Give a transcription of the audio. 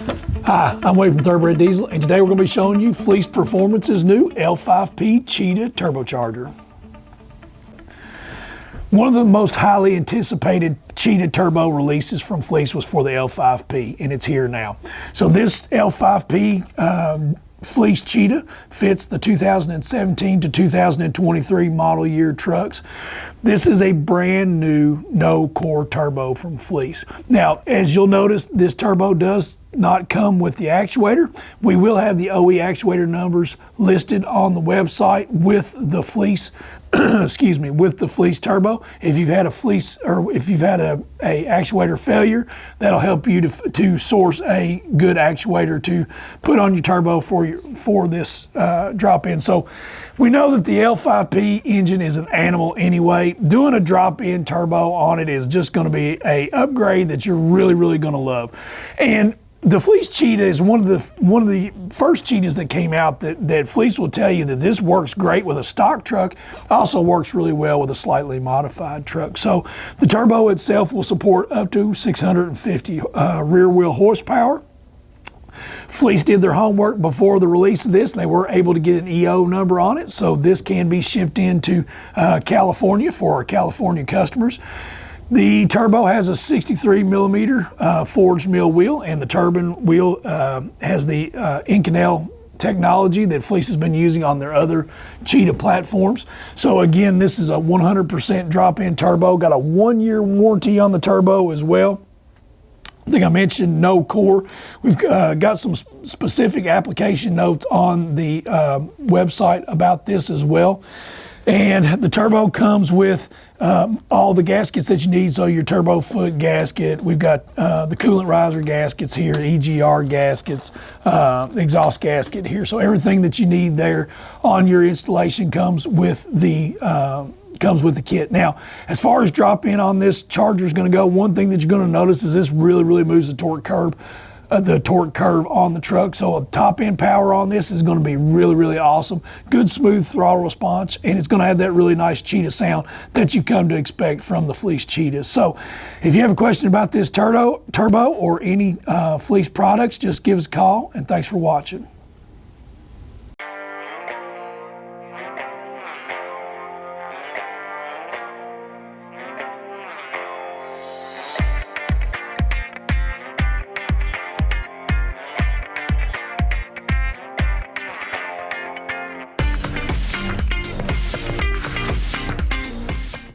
Hi, I'm Wade from Thoroughbred Diesel, and today we're going to be showing you Fleece Performance's new L5P Cheetah turbocharger. One of the most highly anticipated Cheetah turbo releases from Fleece was for the L5P, and it's here now. So this L5P Fleece Cheetah fits the 2017 to 2023 model year trucks. This is a brand new no-core turbo from Fleece. Now, as you'll notice, this turbo does not come with the actuator. We will have the OE actuator numbers listed on the website with the Fleece, excuse me, with the Fleece turbo. If you've had a Fleece, or if you've had a actuator failure, that'll help you to source a good actuator to put on your turbo for this drop-in. So we know that the L5P engine is an animal anyway. Doing a drop-in turbo on it is just going to be a upgrade that you're really going to love. And the Fleece Cheetah is one of the first Cheetahs that came out that Fleece will tell you that this works great with a stock truck, also works really well with a slightly modified truck. So the turbo itself will support up to 650 rear wheel horsepower. Fleece did their homework before the release of this, and they were able to get an EO number on it, so this can be shipped into California for our California customers. The turbo has a 63 millimeter forged mill wheel, and the turbine wheel has the Inconel technology that Fleece has been using on their other Cheetah platforms. So again, this is a 100% drop-in turbo, got a 1-year warranty on the turbo as well. I think I mentioned no core. We've got some specific application notes on the website about this as well. And the turbo comes with all the gaskets that you need. So your turbo foot gasket, we've got the coolant riser gaskets here, EGR gaskets, exhaust gasket here. So everything that you need there on your installation comes with the kit. Now, as far as drop in on this charger is going to go, one thing that you're going to notice is this really moves the torque curve on the truck. So a top end power on this is going to be really awesome. Good smooth throttle response, and it's going to have that really nice Cheetah sound that you've come to expect from the Fleece Cheetah. So if you have a question about this turbo or any Fleece products, just give us a call, and thanks for watching.